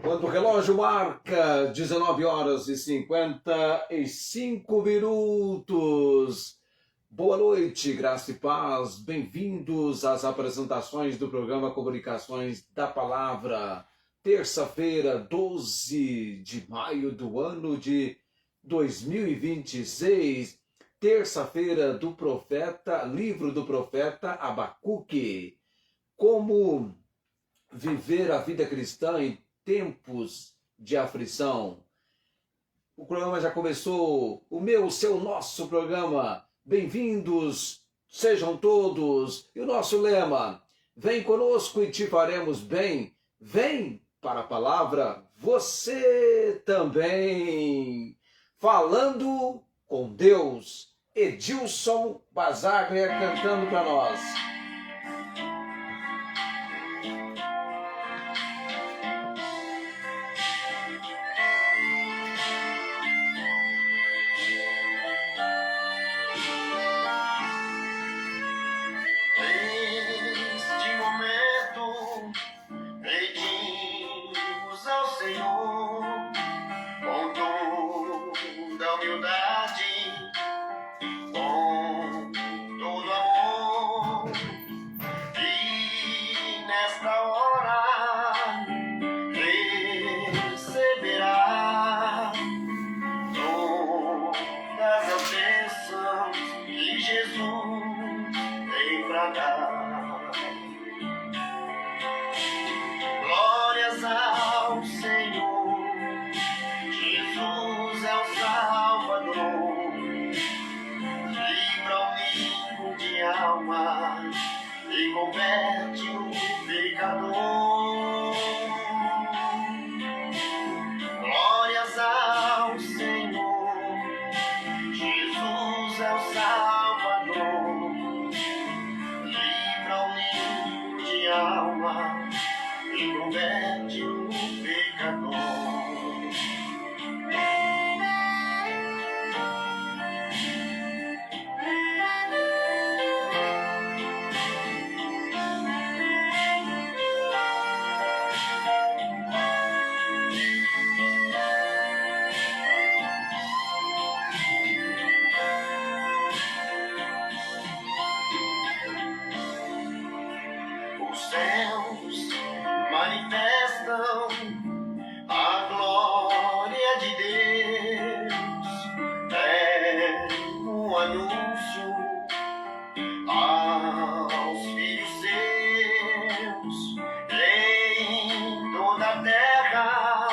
Quando o relógio marca 19 horas e 55 minutos. Boa noite, graça e paz. Bem-vindos às apresentações do programa Comunicações da Palavra. Terça-feira, 12 de maio do ano de 2026. Terça-feira do profeta, livro do profeta Abacuque. Como viver a vida cristã em tempos de aflição. O programa já começou, o seu, nosso programa. Bem-vindos, sejam todos. E o nosso lema, vem conosco e te faremos bem. Vem para a palavra, você também. Falando com Deus, Edilson Basaglia cantando para nós. Glórias ao Senhor, Jesus é o Salvador, livra o limpo de alma e converte o pecador. Glórias ao Senhor, Jesus é o Salvador, livra o limpo de alma e converte o pecador. Os céus manifestam a glória de Deus, é um anúncio aos filhos seus em toda a terra,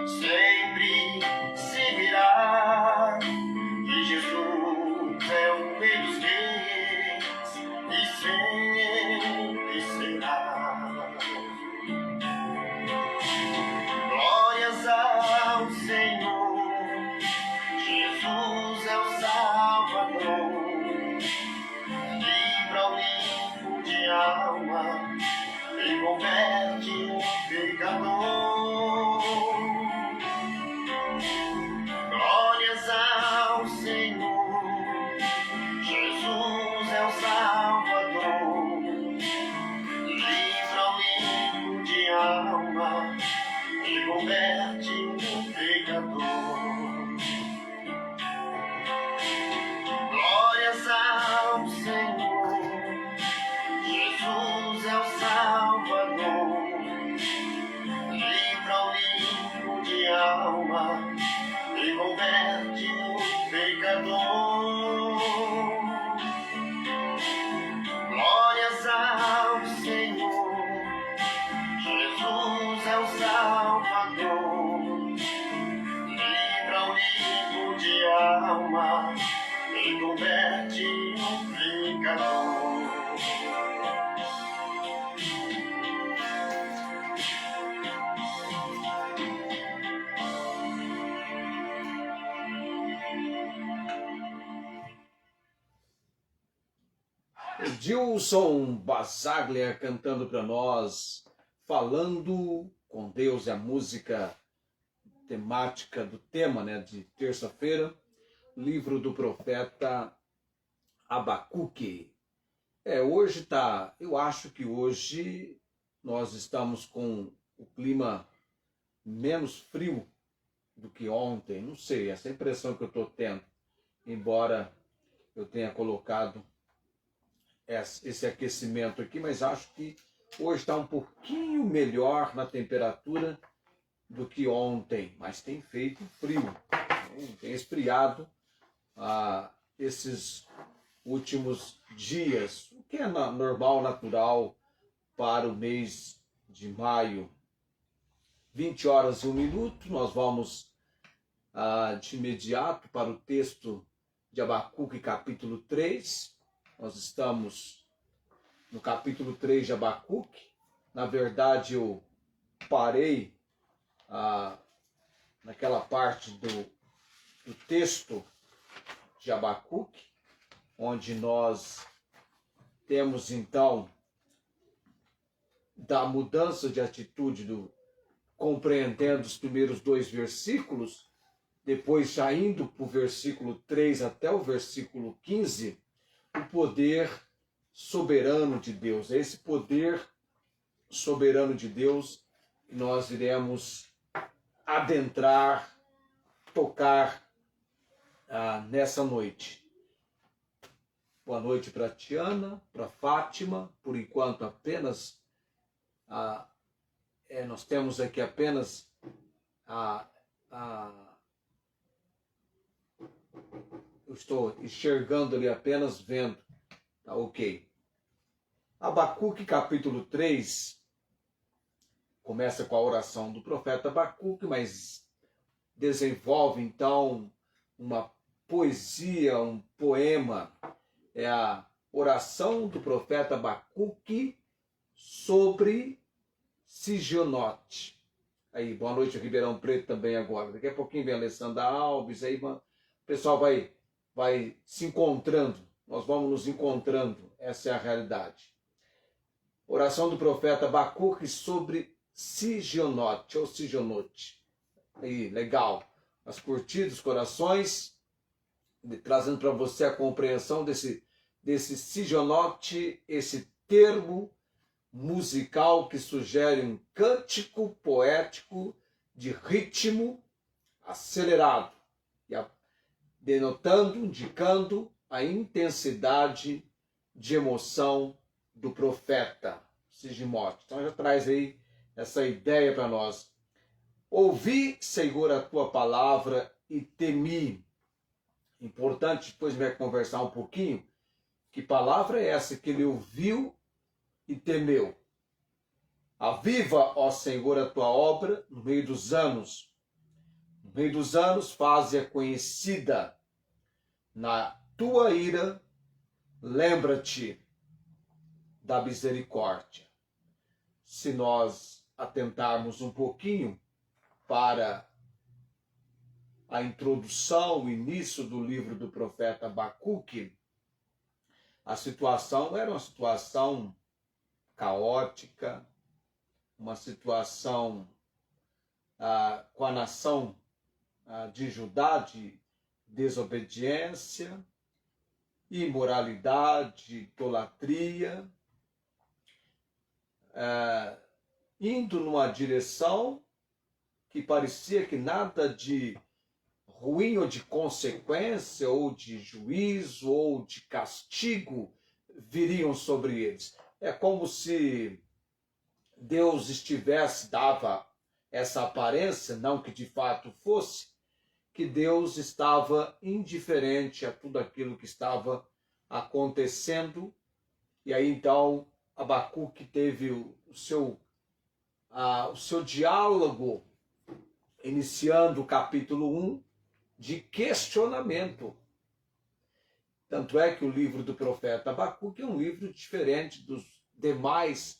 sempre se virá que Jesus é o Rei dos Reis e sempre será. Glórias ao Senhor, Jesus é o Salvador, livra o limpo de alma e converte o pecador. Glórias ao Senhor, Jesus é o Salvador, livra o limpo de alma e converte o pecador. Glórias ao Senhor, Jesus é o Salvador, livra o limpo de alma e converte o pecador. Glórias ao Senhor, Jesus é o Salvador, livra o limpo de alma e converte o pecador. Edilson Basaglia cantando para nós, falando com Deus, é a música temática do tema, né, de terça-feira, livro do profeta Abacuque. Hoje eu acho que hoje nós estamos com o clima menos frio do que ontem. Não sei, essa é a impressão que eu estou tendo. Embora eu tenha colocado esse aquecimento aqui, mas acho que hoje está um pouquinho melhor na temperatura do que ontem. Mas tem feito frio, tem esfriado esses últimos dias, o que é normal, natural para o mês de maio. 20 horas e 1 minuto, nós vamos de imediato para o texto de Abacuque, capítulo 3. Nós estamos no capítulo 3 de Abacuque. Na verdade, eu parei naquela parte do texto de Abacuque, onde nós temos então da mudança de atitude compreendendo os primeiros 2 versículos, depois já indo para o versículo 3 até o versículo 15, o poder soberano de Deus. É esse poder soberano de Deus que nós iremos adentrar, tocar nessa noite. Boa noite para Tiana, para Fátima. Por enquanto apenas nós temos aqui apenas eu estou enxergando ali, apenas vendo. Tá ok. Abacuque capítulo 3 começa com a oração do profeta Abacuque, mas desenvolve então uma poesia, um poema. É a oração do profeta Abacuque sobre Sigionote. Aí, boa noite, Ribeirão Preto também agora. Daqui a pouquinho vem a Alessandra Alves, aí o pessoal vai se encontrando, nós vamos nos encontrando, essa é a realidade. Oração do profeta Abacuque sobre Sigionote, ou Sigionote. Aí, legal. As curtidas, corações, trazendo para você a compreensão desse Sigionote, esse termo musical que sugere um cântico poético de ritmo acelerado, denotando, indicando a intensidade de emoção do profeta Sigionote. Então já traz aí essa ideia para nós. Ouvi, Senhor, a tua palavra e temi. Importante depois me conversar um pouquinho. Que palavra é essa que ele ouviu e temeu? Aviva, ó Senhor, a tua obra no meio dos anos. No meio dos anos, faze-a conhecida. Na tua ira, lembra-te da misericórdia. Se nós atentarmos um pouquinho para a introdução, o início do livro do profeta Abacuque, a situação era uma situação caótica, uma situação com a nação de Judá de desobediência, imoralidade, idolatria, indo numa direção que parecia que nada de ruim ou de consequência, ou de juízo, ou de castigo viriam sobre eles. É como se Deus dava essa aparência, não que de fato fosse, que Deus estava indiferente a tudo aquilo que estava acontecendo. E aí então Abacuque teve o seu diálogo, iniciando o capítulo 1, de questionamento. Tanto é que o livro do profeta Abacuque é um livro diferente dos demais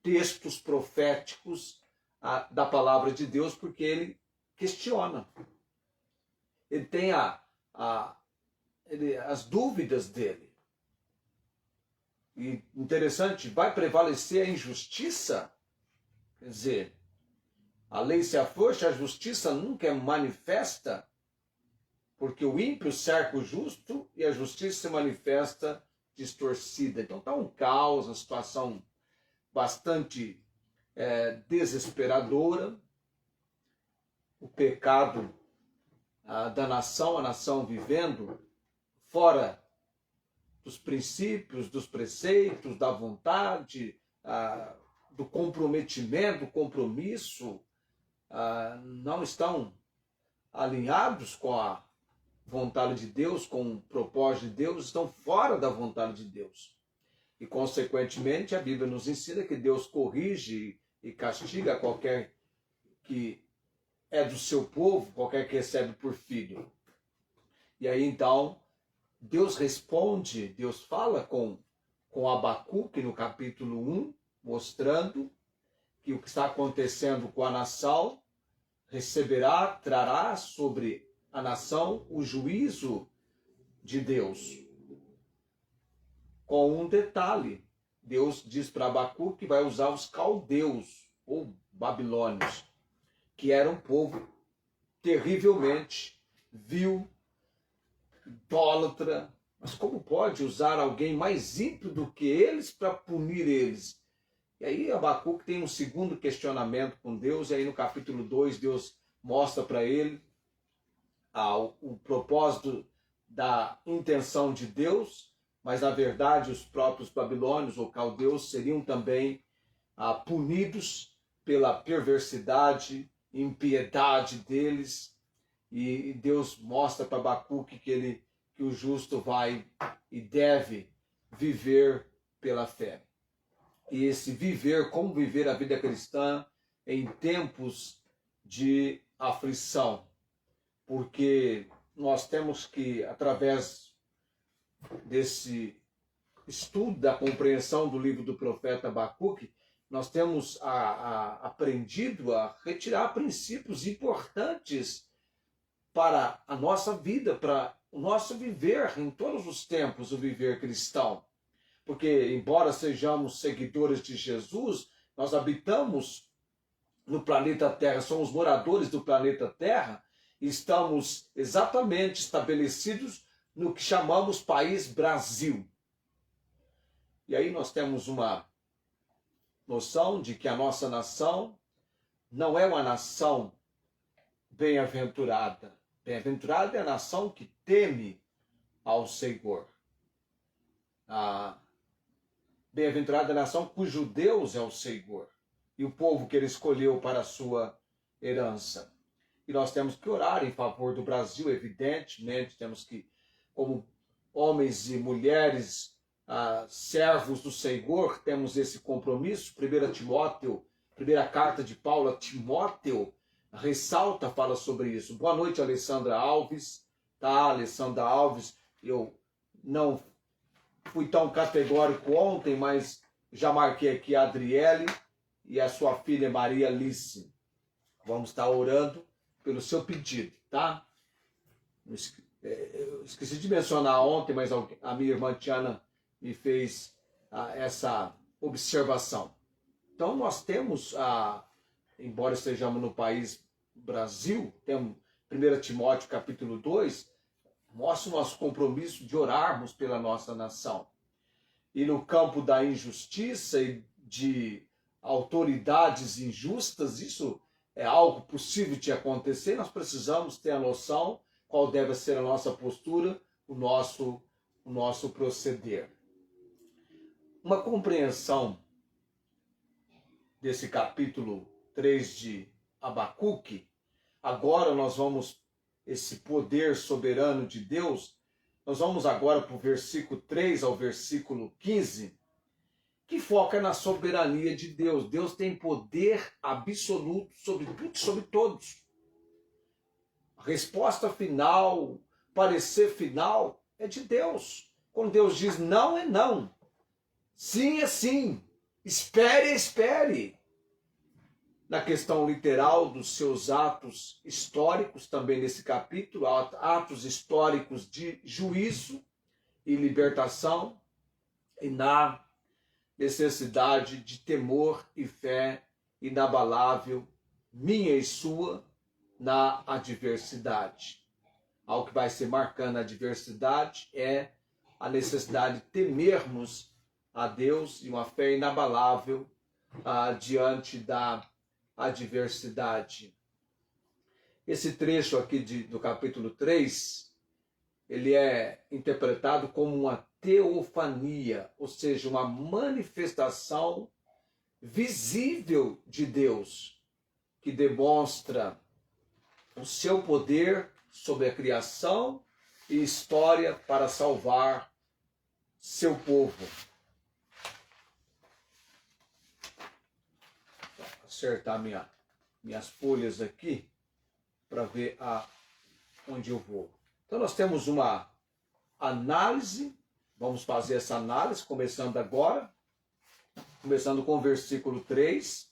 textos proféticos da palavra de Deus, porque ele questiona. Ele tem as dúvidas dele. E interessante, vai prevalecer a injustiça? Quer dizer, a lei se afrouxa, a justiça nunca é manifesta, porque o ímpio cerca o justo e a justiça se manifesta distorcida. Então está um caos, uma situação bastante desesperadora. o pecado da nação, a nação vivendo fora dos princípios, dos preceitos, da vontade, do comprometimento, do compromisso, não estão alinhados com a vontade de Deus, com o propósito de Deus, estão fora da vontade de Deus. E, consequentemente, a Bíblia nos ensina que Deus corrige e castiga qualquer que é do seu povo, qualquer que recebe por filho. E aí, então, Deus responde, Deus fala com Abacuque no capítulo 1, mostrando que o que está acontecendo com a nação trará sobre a nação o juízo de Deus. Com um detalhe, Deus diz para Abacuque que vai usar os caldeus, ou babilônios, que era um povo terrivelmente vil, idólatra. Mas como pode usar alguém mais ímpio do que eles para punir eles? E aí Abacuque tem um segundo questionamento com Deus, e aí no capítulo 2 Deus mostra para ele o propósito da intenção de Deus, mas na verdade os próprios babilônios ou caldeus seriam também punidos pela perversidade, impiedade deles, e Deus mostra para Abacuque que o justo vai e deve viver pela fé. E esse viver, como viver a vida cristã em tempos de aflição, porque nós temos que, através desse estudo, da compreensão do livro do profeta Abacuque, nós temos aprendido a retirar princípios importantes para a nossa vida, para o nosso viver em todos os tempos, o viver cristão. Porque, embora sejamos seguidores de Jesus, nós habitamos no planeta Terra, somos moradores do planeta Terra, e estamos exatamente estabelecidos no que chamamos país Brasil. E aí nós temos uma noção de que a nossa nação não é uma nação bem-aventurada. Bem-aventurada é a nação que teme ao Senhor. Bem-aventurada é a nação cujo Deus é o Senhor e o povo que ele escolheu para a sua herança. E nós temos que orar em favor do Brasil, evidentemente, temos que, como homens e mulheres, servos do Senhor, temos esse compromisso. 1 Timóteo, primeira carta de Paulo a Timóteo, ressalta, fala sobre isso. Boa noite, Alessandra Alves. Alessandra Alves, eu não fui tão categórico ontem, mas já marquei aqui a Adriele e a sua filha Maria Alice. Vamos estar orando pelo seu pedido, tá? Eu esqueci de mencionar ontem, mas a minha irmã Tiana me fez essa observação. Então nós temos, embora estejamos no país Brasil, temos 1 Timóteo capítulo 2, mostra o nosso compromisso de orarmos pela nossa nação. E no campo da injustiça e de autoridades injustas, isso é algo possível de acontecer, nós precisamos ter a noção qual deve ser a nossa postura, o nosso proceder. Uma compreensão desse capítulo 3 de Abacuque, agora nós vamos, esse poder soberano de Deus, nós vamos agora para o versículo 3 ao versículo 15, que foca na soberania de Deus. Deus tem poder absoluto sobre tudo e sobre todos. A resposta final, parecer final, é de Deus. Quando Deus diz não, é não. Sim, é sim. Espere, espere. Na questão literal dos seus atos históricos, também nesse capítulo, atos históricos de juízo e libertação, e na necessidade de temor e fé inabalável, minha e sua, na adversidade. Algo que vai ser marcando a adversidade é a necessidade de temermos a Deus e uma fé inabalável diante da adversidade. Esse trecho aqui do capítulo 3, ele é interpretado como uma teofania, ou seja, uma manifestação visível de Deus, que demonstra o seu poder sobre a criação e história para salvar seu povo. Vou acertar minhas folhas aqui para ver onde eu vou. Então nós temos uma análise, vamos fazer essa análise, começando agora, começando com o versículo 3.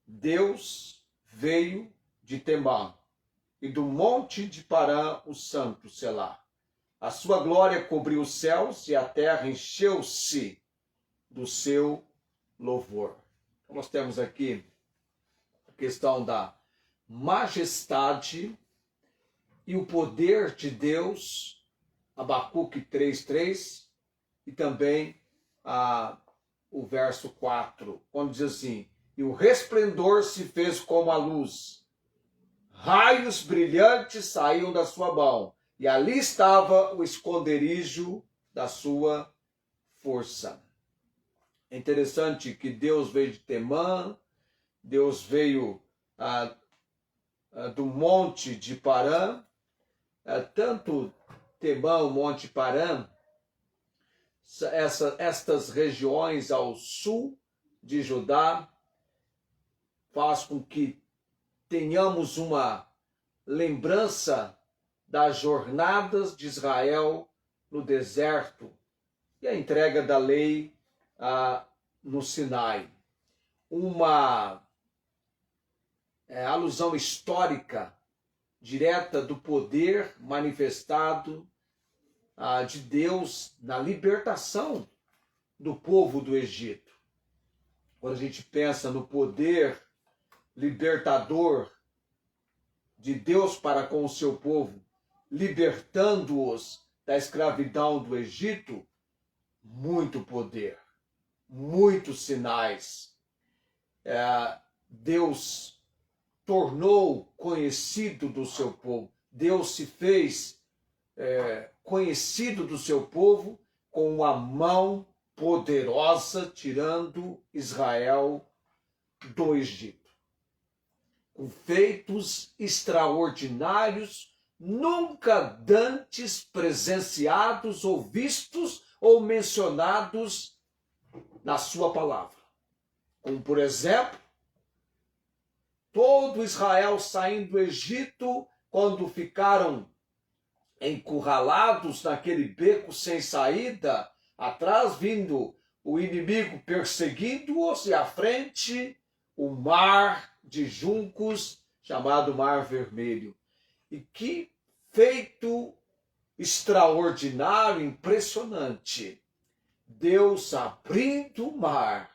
Deus veio de Temã, e do monte de Parã o santo Selá. A sua glória cobriu os céus, e a terra encheu-se do seu louvor. Então nós temos aqui a questão da majestade e o poder de Deus, Abacuque 3:3, e também o verso 4, quando diz assim: e o resplendor se fez como a luz, raios brilhantes saíam da sua mão, e ali estava o esconderijo da sua força. É interessante que Deus veio de Temã, Deus veio do monte de Parã, tanto Temã, o monte Parã, estas regiões ao sul de Judá, faz com que tenhamos uma lembrança das jornadas de Israel no deserto e a entrega da lei no Sinai. Uma alusão histórica direta do poder manifestado de Deus na libertação do povo do Egito. Quando a gente pensa no poder libertador de Deus para com o seu povo, libertando-os da escravidão do Egito, muito poder, muitos sinais. Deus tornou conhecido do seu povo. Deus se fez conhecido do seu povo com uma mão poderosa, tirando Israel do Egito. Com feitos extraordinários, nunca dantes presenciados ou vistos ou mencionados na sua palavra. Como, por exemplo, todo Israel saindo do Egito, quando ficaram encurralados naquele beco sem saída, atrás vindo o inimigo perseguindo-os, e à frente o mar de juncos, chamado Mar Vermelho. E que feito extraordinário, impressionante. Deus abrindo o mar.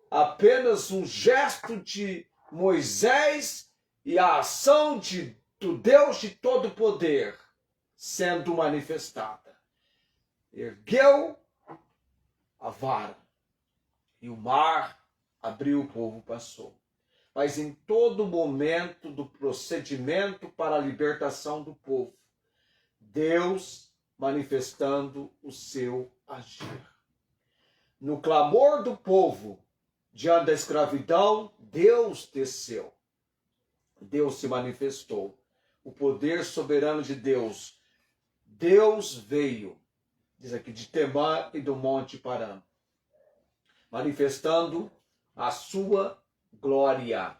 Apenas um gesto de Moisés e a ação do Deus de todo poder sendo manifestada. Ergueu a vara e o mar abriu, o povo passou. Mas em todo momento do procedimento para a libertação do povo, Deus manifestando o seu agir. No clamor do povo, diante da escravidão, Deus desceu. Deus se manifestou. O poder soberano de Deus. Deus veio, diz aqui, de Temã e do Monte Parã, manifestando a sua glória.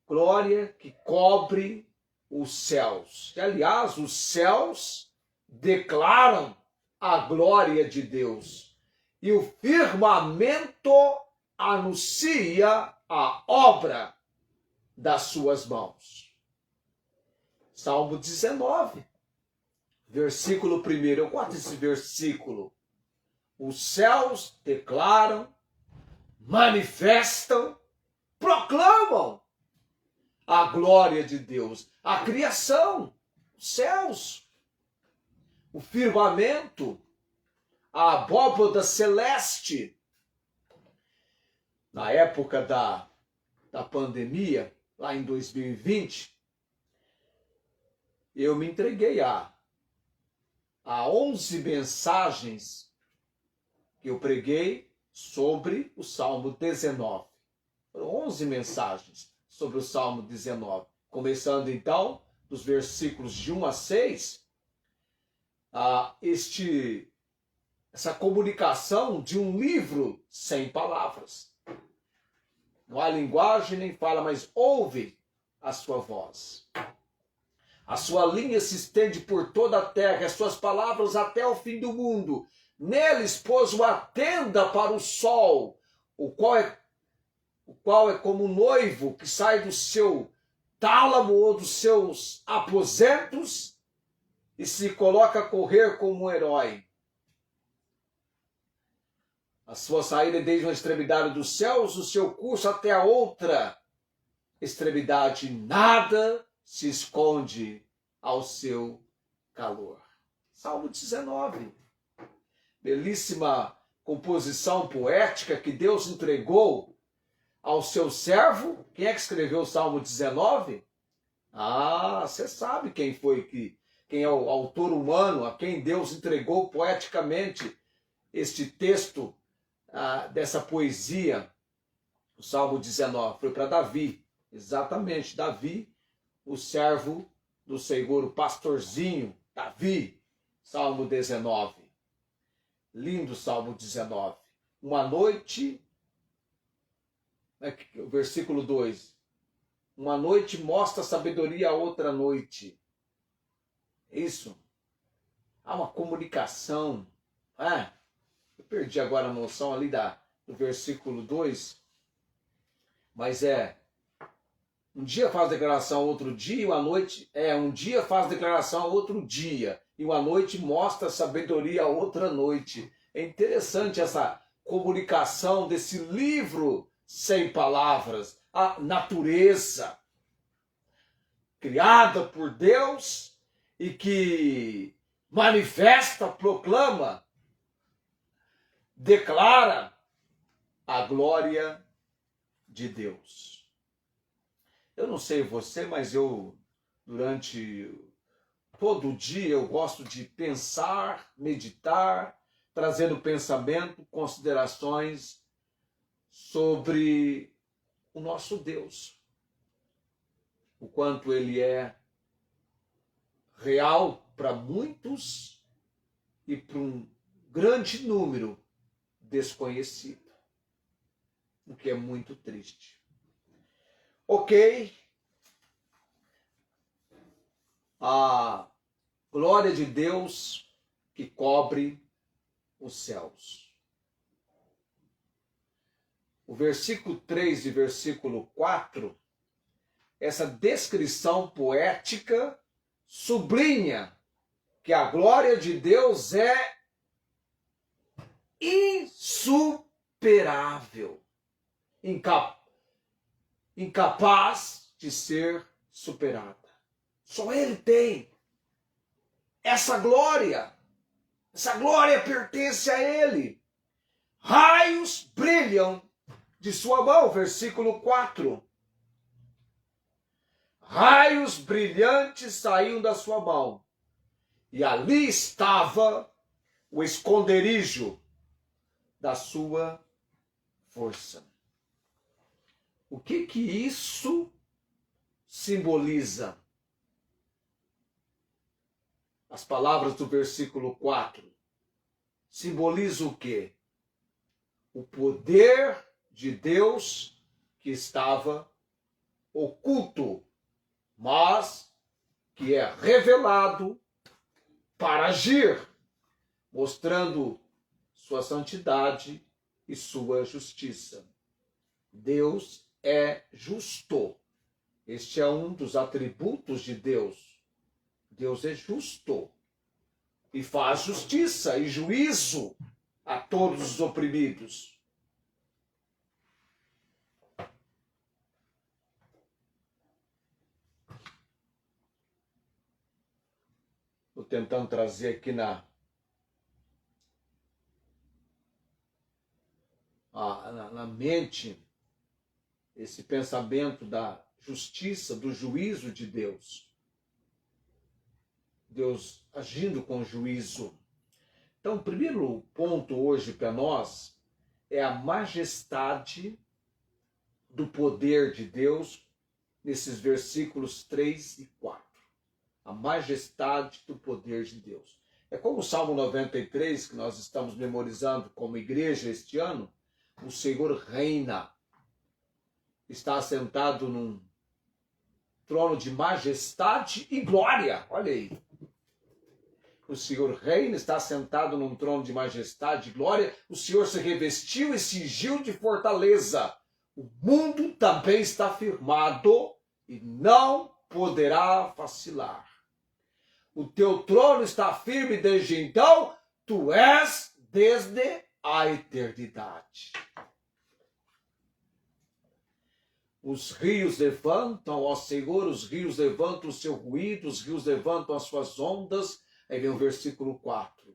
Glória que cobre os céus. E, aliás, os céus declaram a glória de Deus. E o firmamento anuncia a obra das suas mãos. Salmo 19, versículo 1. Eu gosto desse versículo. Os céus declaram, manifestam, proclamam a glória de Deus. A criação, os céus, o firmamento, a abóbada celeste. Na época da pandemia, lá em 2020, eu me entreguei a 11 mensagens que eu preguei sobre o Salmo 19. Foram 11 mensagens sobre o Salmo 19. Começando então dos versículos de 1 a 6, essa comunicação de um livro sem palavras. Não há linguagem nem fala, mas ouve a sua voz. A sua linha se estende por toda a terra, as suas palavras até o fim do mundo. Neles pôs uma tenda para o sol, o qual é como um noivo que sai do seu tálamo ou dos seus aposentos e se coloca a correr como um herói. A sua saída é desde uma extremidade dos céus, o seu curso até a outra extremidade. Nada se esconde ao seu calor. Salmo 19. Belíssima composição poética que Deus entregou ao seu servo. Quem é que escreveu o Salmo 19? Você sabe quem quem é o autor humano, a quem Deus entregou poeticamente este texto dessa poesia, o Salmo 19. Foi para Davi, exatamente, Davi, o servo do Senhor, o pastorzinho, Davi, Salmo 19. Lindo Salmo 19. Uma noite, o versículo 2. Uma noite mostra sabedoria a outra noite. Isso. Há uma comunicação. Eu perdi agora a noção ali do versículo 2. Mas um dia faz declaração, outro dia, e uma noite... um dia faz declaração, outro dia. E uma noite mostra sabedoria a outra noite. É interessante essa comunicação desse livro sem palavras. A natureza criada por Deus e que manifesta, proclama, declara a glória de Deus. Eu não sei você, mas durante todo dia, eu gosto de pensar, meditar, trazendo pensamento, considerações sobre o nosso Deus. O quanto ele é real para muitos e para um grande número desconhecido. O que é muito triste. Ok. A glória de Deus que cobre os céus. O versículo 3 e versículo 4, essa descrição poética sublinha que a glória de Deus é insuperável, incapaz de ser superada. Só Ele tem essa glória. Essa glória pertence a Ele. Raios brilham de sua mão, versículo 4. Raios brilhantes saíam da sua mão, e ali estava o esconderijo da sua força. O que isso simboliza? As palavras do versículo 4 simbolizam o quê? O poder de Deus que estava oculto, mas que é revelado para agir, mostrando sua santidade e sua justiça. Deus é justo. Este é um dos atributos de Deus. Deus é justo e faz justiça e juízo a todos os oprimidos. Estou tentando trazer aqui na mente esse pensamento da justiça, do juízo de Deus. Deus agindo com juízo. Então, o primeiro ponto hoje para nós é a majestade do poder de Deus nesses versículos 3 e 4. A majestade do poder de Deus. É como o Salmo 93, que nós estamos memorizando como igreja este ano. O Senhor reina. Está assentado num trono de majestade e glória. Olha aí. O Senhor reina, está sentado num trono de majestade e glória. O Senhor se revestiu e cingiu de fortaleza. O mundo também está firmado e não poderá vacilar. O teu trono está firme desde então, tu és desde a eternidade. Os rios levantam, ó Senhor, os rios levantam o seu ruído, os rios levantam as suas ondas. Aí vem o versículo 4.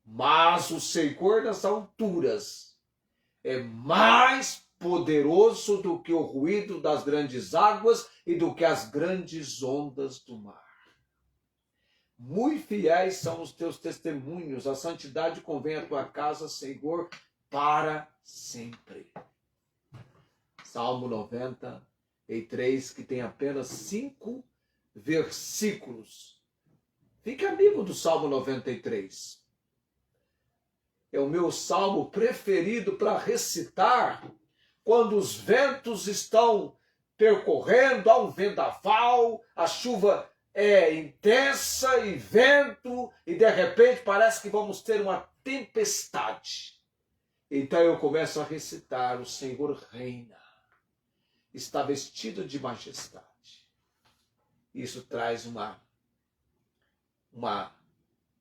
Mas o Senhor das alturas é mais poderoso do que o ruído das grandes águas e do que as grandes ondas do mar. Muito fiéis são os teus testemunhos, a santidade convém à tua casa, Senhor, para sempre. Salmo 93, que tem apenas 5 versículos. Fique amigo do Salmo 93. É o meu salmo preferido para recitar quando os ventos estão percorrendo, há um vendaval, a chuva é intensa e vento, e de repente parece que vamos ter uma tempestade. Então eu começo a recitar: o Senhor reina, está vestido de majestade. Isso traz uma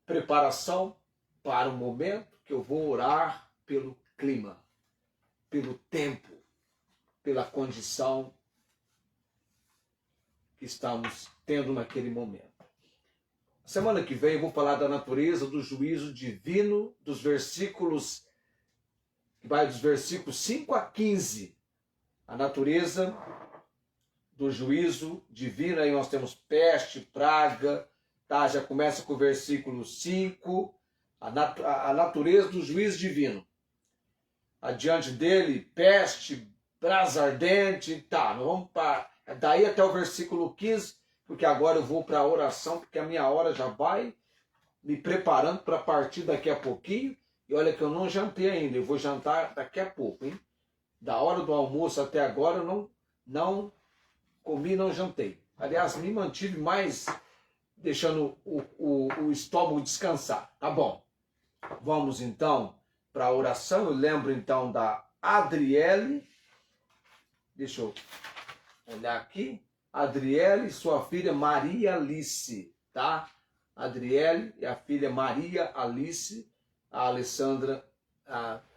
preparação para o momento que eu vou orar pelo clima, pelo tempo, pela condição que estamos tendo naquele momento. Semana que vem eu vou falar da natureza do juízo divino, dos versículos, que vai dos versículos 5 a 15. A natureza do juízo divino, aí nós temos peste, praga, tá? Já começa com o versículo 5, a natureza do juízo divino. Adiante dele, peste, brasa ardente, tá, nós vamos para daí até o versículo 15, porque agora eu vou para a oração, porque a minha hora já vai me preparando para partir daqui a pouquinho. E olha que eu não jantei ainda, eu vou jantar daqui a pouco, hein? Da hora do almoço até agora eu não comi, não jantei. Aliás, me mantive mais deixando o estômago descansar. Tá bom. Vamos então para a oração. Eu lembro então da Adriele. Deixa eu olhar aqui. Adriele e sua filha Maria Alice, tá? Adriele e a filha Maria Alice, a Alessandra,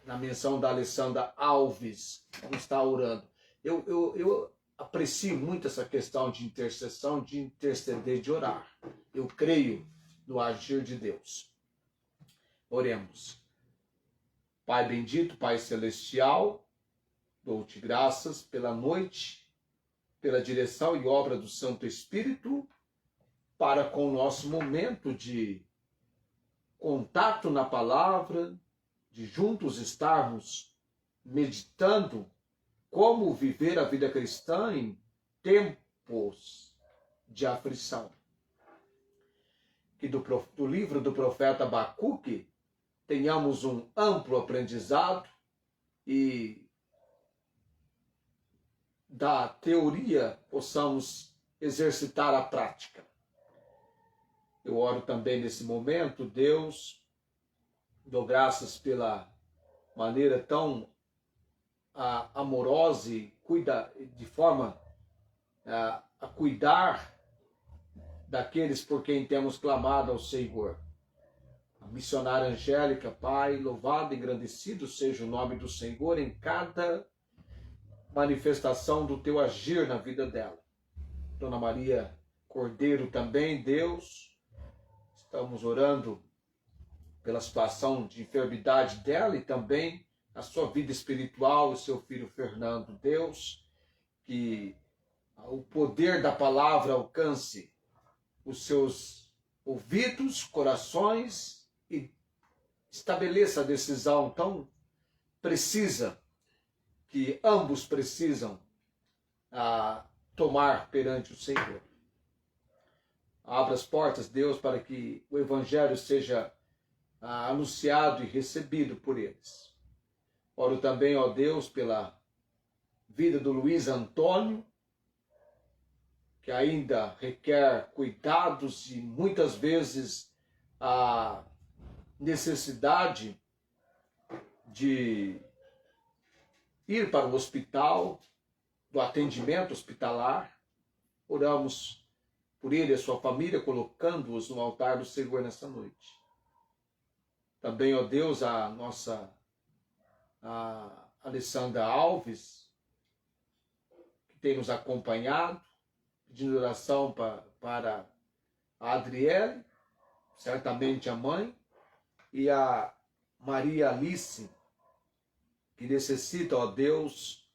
na menção da Alessandra Alves, vamos estar orando. Eu aprecio muito essa questão de intercessão, de interceder, de orar. Eu creio no agir de Deus. Oremos. Pai bendito, Pai celestial, dou-te graças pela noite, pela direção e obra do Santo Espírito, para com o nosso momento de contato na palavra, de juntos estarmos meditando como viver a vida cristã em tempos de aflição. Que do livro do profeta Abacuque tenhamos um amplo aprendizado e da teoria possamos exercitar a prática. Eu oro também nesse momento, Deus, dou graças pela maneira tão amorosa e de forma a cuidar daqueles por quem temos clamado ao Senhor. A missionária Angélica, Pai, louvado e engrandecido seja o nome do Senhor em cada manifestação do teu agir na vida dela. Dona Maria Cordeiro também, Deus, estamos orando pela situação de enfermidade dela e também a sua vida espiritual e seu filho Fernando. Deus, que o poder da palavra alcance os seus ouvidos, corações e estabeleça a decisão tão precisa que ambos precisam tomar perante o Senhor. Abra as portas, Deus, para que o Evangelho seja anunciado e recebido por eles. Oro também, ó Deus, pela vida do Luiz Antônio, que ainda requer cuidados e muitas vezes a necessidade de ir para o hospital, do atendimento hospitalar. Oramos por ele e a sua família, colocando-os no altar do Senhor nessa noite. Também, ó Deus, a nossa Alessandra Alves, que tem nos acompanhado, pedindo oração para a Adriele, certamente a mãe, e a Maria Alice, que necessita, ó Deus,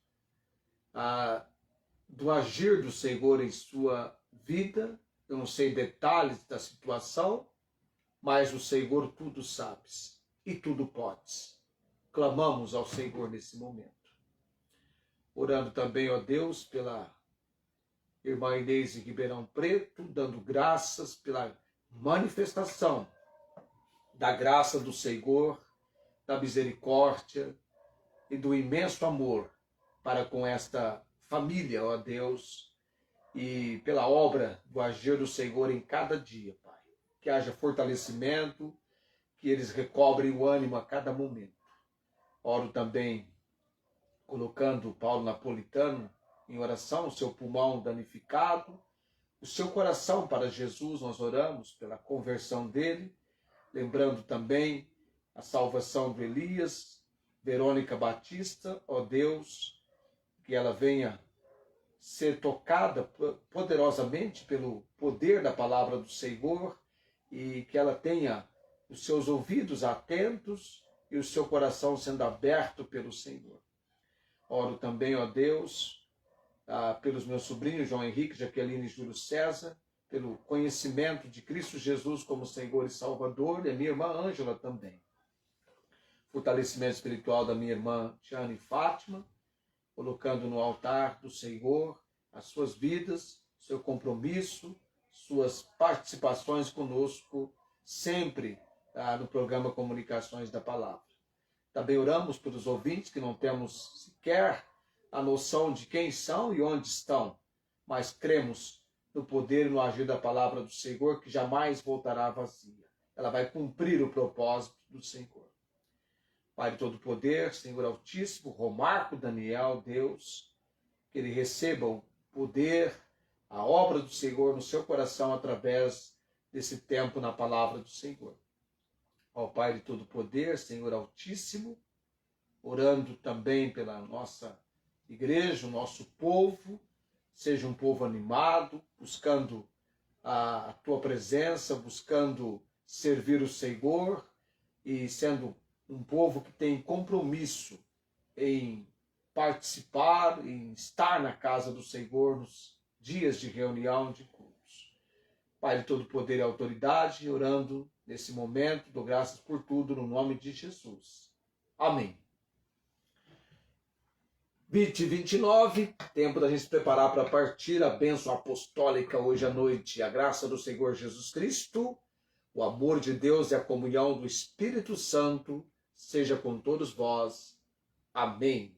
do agir do Senhor em sua vida. Eu não sei detalhes da situação, mas o Senhor tudo sabes e tudo podes. Clamamos ao Senhor nesse momento. Orando também, ó Deus, pela irmã Inês de Ribeirão Preto, dando graças pela manifestação da graça do Senhor, da misericórdia e do imenso amor para com esta família, ó Deus, e pela obra do agir do Senhor em cada dia, Pai. Que haja fortalecimento, que eles recobrem o ânimo a cada momento. Oro também, colocando Paulo Napolitano em oração, o seu pulmão danificado, o seu coração para Jesus, nós oramos pela conversão dele, lembrando também a salvação do Elias, Verônica Batista, ó Deus, que ela venha ser tocada poderosamente pelo poder da palavra do Senhor e que ela tenha os seus ouvidos atentos e o seu coração sendo aberto pelo Senhor. Oro também, ó Deus, pelos meus sobrinhos João Henrique, Jaqueline e Júlio César, pelo conhecimento de Cristo Jesus como Senhor e Salvador, e a minha irmã Ângela também. Fortalecimento espiritual da minha irmã Tiane Fátima, colocando no altar do Senhor as suas vidas, seu compromisso, suas participações conosco, sempre no programa Comunicações da Palavra. Também oramos pelos ouvintes que não temos sequer a noção de quem são e onde estão, mas cremos no poder e no agir da palavra do Senhor, que jamais voltará vazia. Ela vai cumprir o propósito do Senhor. Pai de todo poder, Senhor Altíssimo, Romarco Daniel, Deus, que ele receba o poder, a obra do Senhor no seu coração através desse tempo na palavra do Senhor. Ó Pai de todo poder, Senhor Altíssimo, orando também pela nossa igreja, o nosso povo, seja um povo animado, buscando a tua presença, buscando servir o Senhor e sendo um povo que tem compromisso em participar, em estar na casa do Senhor nos dias de reunião de cultos. Pai de todo poder e autoridade, orando nesse momento, dou graças por tudo no nome de Jesus. Amém. 29, tempo da gente se preparar para partir a bênção apostólica hoje à noite. A graça do Senhor Jesus Cristo, o amor de Deus e a comunhão do Espírito Santo seja com todos vós. Amém.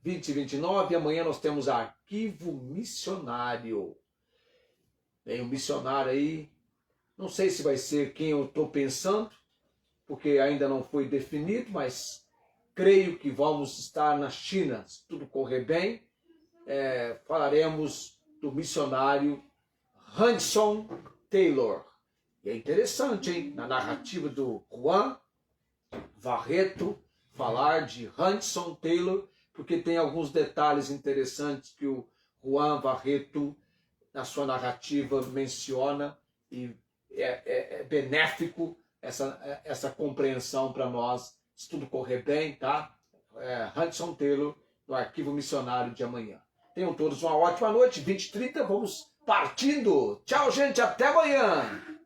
29, amanhã nós temos arquivo missionário. Tem um missionário aí, não sei se vai ser quem eu estou pensando, porque ainda não foi definido, mas creio que vamos estar na China, se tudo correr bem. Falaremos do missionário Hudson Taylor. E é interessante, hein? Na narrativa do Juan Barreto, falar de Hudson Taylor, porque tem alguns detalhes interessantes que o Juan Barreto, na sua narrativa, menciona, e é benéfico essa compreensão para nós, se tudo correr bem, tá? Hudson Taylor, no Arquivo Missionário de amanhã. Tenham todos uma ótima noite. 20h30, vamos partindo. Tchau, gente. Até amanhã.